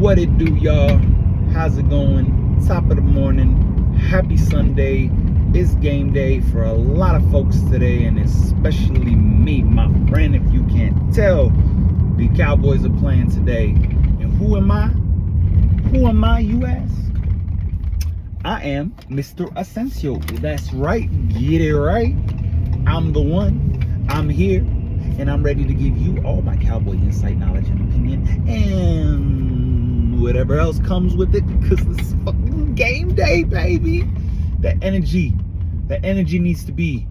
What it do, y'all? How's it going? Top of the morning. Happy Sunday. It's game day for a lot of folks today, and especially me, my friend. If you can't tell, the Cowboys are playing today. And who am I? Who am I, you ask? I am Mr. Asensio. That's right. Get it right. I'm the one. I'm here. And I'm ready to give you all my Cowboy insight, knowledge, and opinion. And whatever else comes with it. Because this is fucking game day, baby. The energy needs to be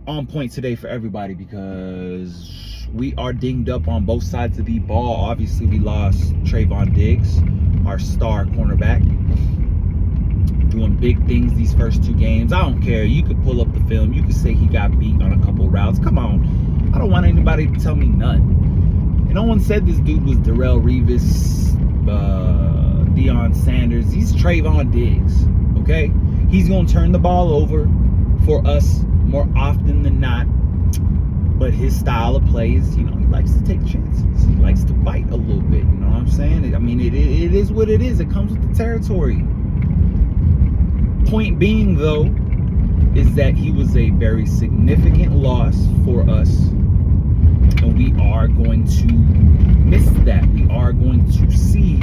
on point today for everybody. Because we are dinged up on both sides of the ball. Obviously, we lost Trayvon Diggs, our star cornerback. Doing big things these first two games. I don't care. You could pull up the film. You could say he got beat on a couple routes. Come on. I don't want anybody to tell me none. And no one said this dude was Darrelle Revis, Deion Sanders. He's Trayvon Diggs. Okay? He's going to turn the ball over for us more often than not. But his style of play is, he likes to take chances. He likes to bite a little bit. You know what I'm saying? I mean, it is what it is. It comes with the territory. Point being, though, is that he was a very significant loss for us, and we are going to miss that. We are going to see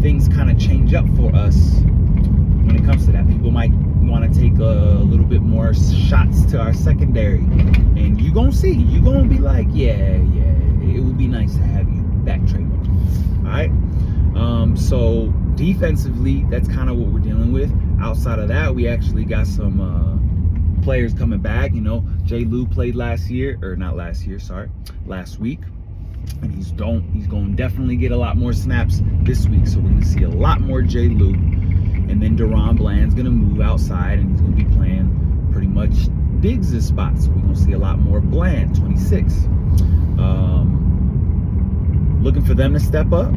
things kind of change up for us when it comes to that. People might want to take a little bit more shots to our secondary, and you're going to see. You're going to be like, yeah, it would be nice to have you back, Trayvon. All right? So defensively, that's kind of what we're dealing with. Outside of that, we actually got some players coming back. Jay Lou played last week, and he's going to definitely get a lot more snaps this week. So we're going to see a lot more Jay Lou, and then Deron Bland's going to move outside, and he's going to be playing pretty much Diggs' spot. So we're going to see a lot more Bland, 26. Looking for them to step up.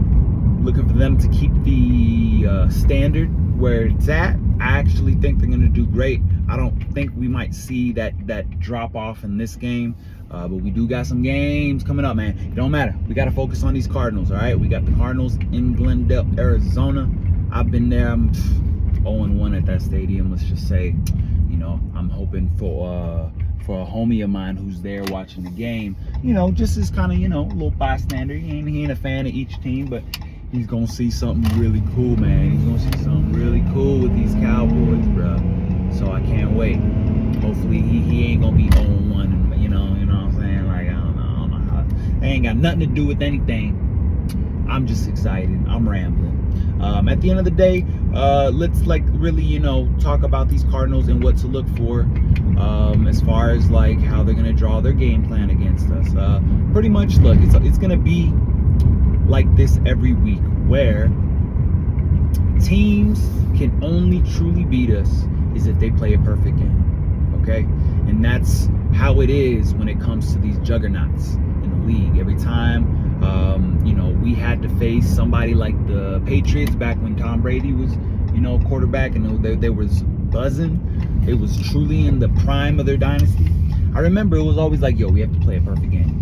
Looking for them to keep the standard where it's at. I actually think they're going to do great. I don't think we might see that drop off in this game, but we do got some games coming up, man. It don't matter. We got to focus on these Cardinals, all right? We got the Cardinals in Glendale, Arizona. I've been there. I'm 0-1 at that stadium. Let's just say, I'm hoping for a homie of mine who's there watching the game. Just as kind of, a little bystander. He ain't a fan of each team, but he's going to see something really cool, man. He's going to see something really cool with these Cowboys, bro. So I can't wait. Hopefully he ain't going to be 0-1. And, you know what I'm saying? Like, I don't know how. They ain't got nothing to do with anything. I'm just excited. I'm rambling. At the end of the day, let's really, talk about these Cardinals and what to look for as far as how they're going to draw their game plan against us. Pretty much, look, it's going to be like this every week, where teams can only truly beat us is if they play a perfect game, okay? And that's how it is when it comes to these juggernauts in the league. Every time, we had to face somebody like the Patriots back when Tom Brady was, quarterback, and they was buzzing. It was truly in the prime of their dynasty. I remember it was always like, yo, we have to play a perfect game.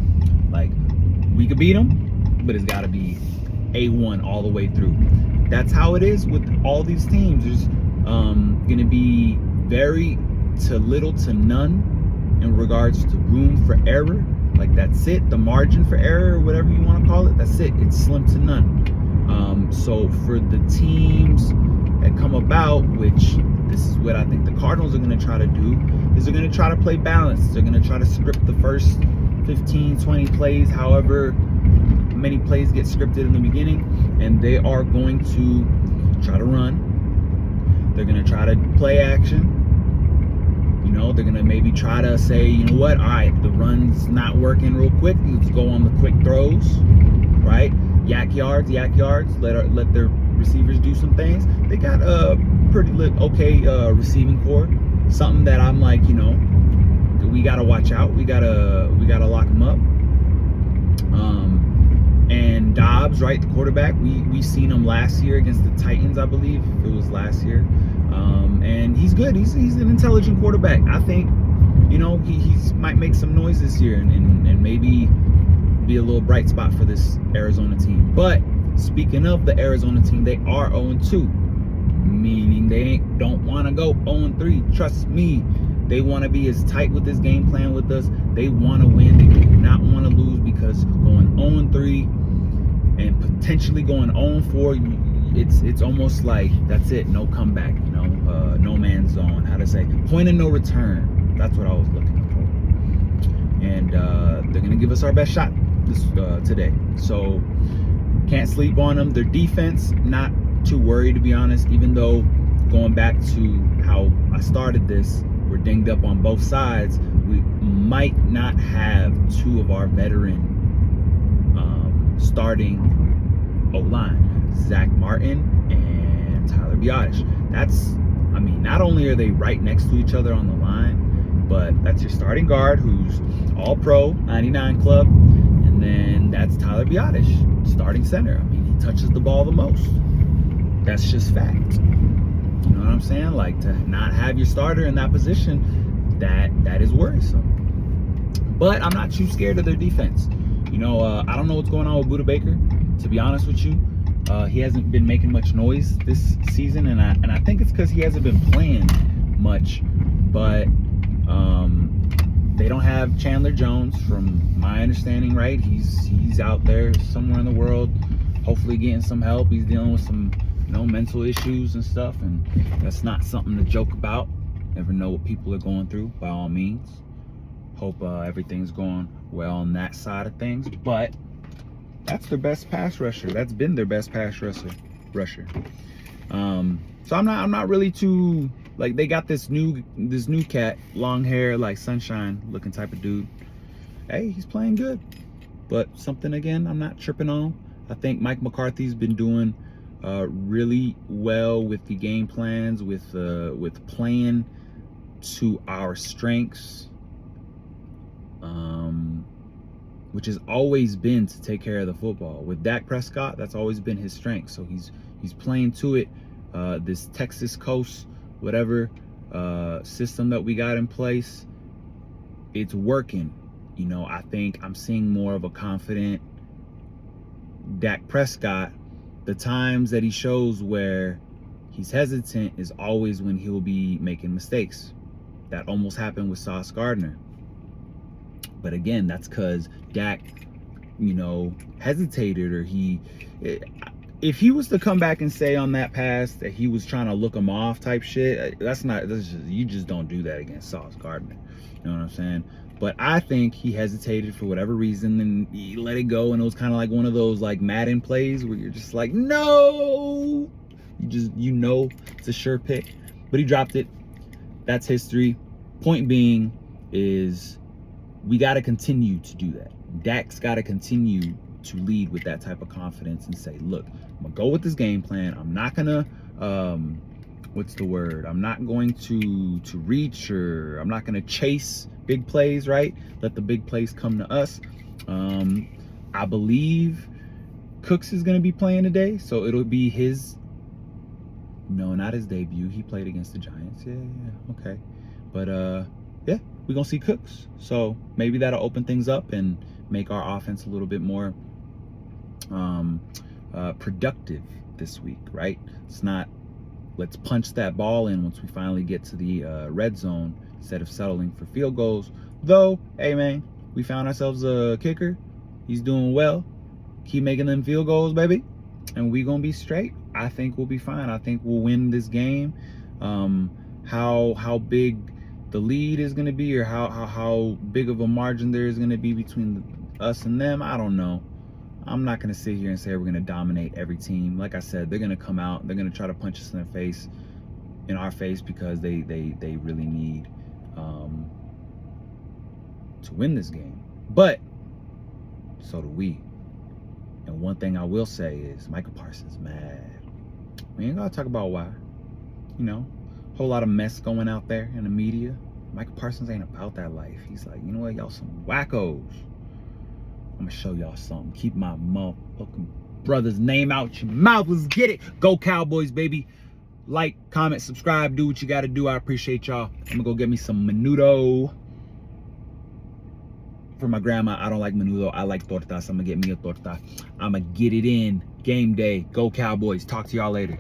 Like, we could beat them, but it's got to be A1 all the way through. That's how it is with all these teams. There's going to be very to little to none in regards to room for error. Like, that's it. The margin for error, whatever you want to call it, that's it. It's slim to none. So for the teams that come about, which this is what I think the Cardinals are going to try to do, is they're going to try to play balanced. They're going to try to script the first 15, 20 plays, however many plays get scripted in the beginning, and they are going to try to run. They're going to try to play action. They're going to maybe try to say, all right, the run's not working real quick. Let's go on the quick throws, right? Yak yards. Let their receivers do some things. They got a pretty okay receiving core. Something that I'm like, we got to watch out. We got to lock them up. And Dobbs, right, the quarterback, we seen him last year against the Titans, I believe. It was last year. And he's good. He's an intelligent quarterback. I think, he might make some noise this year and maybe be a little bright spot for this Arizona team. But speaking of the Arizona team, they are 0-2, meaning they don't want to go 0-3. Trust me, they want to be as tight with this game plan with us. They want to win. They do not want to lose, because going 0-3 and potentially going 0-4, it's almost like that's it, no comeback, no man's zone. How to say, point of no return. That's what I was looking for. And they're gonna give us our best shot today. So can't sleep on them. Their defense, not too worried, to be honest. Even though, going back to how I started this, we're dinged up on both sides. We might not have two of our veteran starting O-line, Zach Martin and Tyler Biotish. Not only are they right next to each other on the line, but that's your starting guard, who's all pro, 99 club, and then that's Tyler Biotish, starting center. He touches the ball the most. That's just fact. You know what I'm saying? Like, to not have your starter in that position, that is worrisome. But I'm not too scared of their defense. I don't know what's going on with Budda Baker, to be honest with you. He hasn't been making much noise this season, and I think it's because he hasn't been playing much. But they don't have Chandler Jones, from my understanding, right? He's out there somewhere in the world, hopefully getting some help. He's dealing with some mental issues and stuff, and that's not something to joke about. Never know what people are going through, by all means. Hope everything's going well on that side of things. But that's their best pass rusher. That's been their best pass rusher. So I'm not really too, like, they got this new cat, long hair, like sunshine looking type of dude. Hey, he's playing good. But something, again, I'm not tripping on. I think Mike McCarthy's been doing really well with the game plans, with playing to our strengths, which has always been to take care of the football. With Dak Prescott, that's always been his strength. So he's playing to it. This Texas Coast, whatever system that we got in place, it's working. I think I'm seeing more of a confident Dak Prescott. The times that he shows where he's hesitant is always when he'll be making mistakes. That almost happened with Sauce Gardner. But again, that's because Dak, hesitated, or if he was to come back and say on that pass that he was trying to look him off type shit, you just don't do that against Sauce Gardner. You know what I'm saying? But I think he hesitated for whatever reason, and he let it go, and it was kind of like one of those like Madden plays where you're just like, no, it's a sure pick. But he dropped it. That's history. Point being is, we got to continue to do that. Dak's got to continue to lead with that type of confidence and say, look, I'm gonna go with this game plan. I'm not gonna I'm not going to reach, or I'm not gonna chase big plays, right? Let the big plays come to us. I believe Cooks is gonna be playing today, so it'll be his, no, not his debut. He played against the Giants. Yeah, okay. But yeah, we're gonna see Cooks. So maybe that'll open things up and make our offense a little bit more productive this week, right? It's not, let's punch that ball in once we finally get to the red zone, instead of settling for field goals. Though, hey man, we found ourselves a kicker. He's doing well. Keep making them field goals, baby, and we gonna be straight. I think we'll be fine. I think we'll win this game. How big the lead is gonna be, or how big of a margin there is gonna be between us and them, I don't know. I'm not gonna sit here and say we're gonna dominate every team. Like I said, they're gonna come out, they're gonna try to punch us in our face, because they really need to win this game. But so do we. And one thing I will say is, Micah Parsons mad. We ain't gotta talk about why. Whole lot of mess going out there in the media. Micah Parsons ain't about that life. He's like, you know what, y'all some wackos. I'm gonna show y'all something. Keep my motherfucking brother's name out your mouth. Let's get it. Go Cowboys, baby. Like, comment, subscribe, do what you gotta do. I appreciate y'all. I'm gonna go get me some menudo. for my grandma, I don't like menudo. I like tortas. I'm gonna get me a torta. I'm gonna get it in. Game day. Go Cowboys. Talk to y'all later.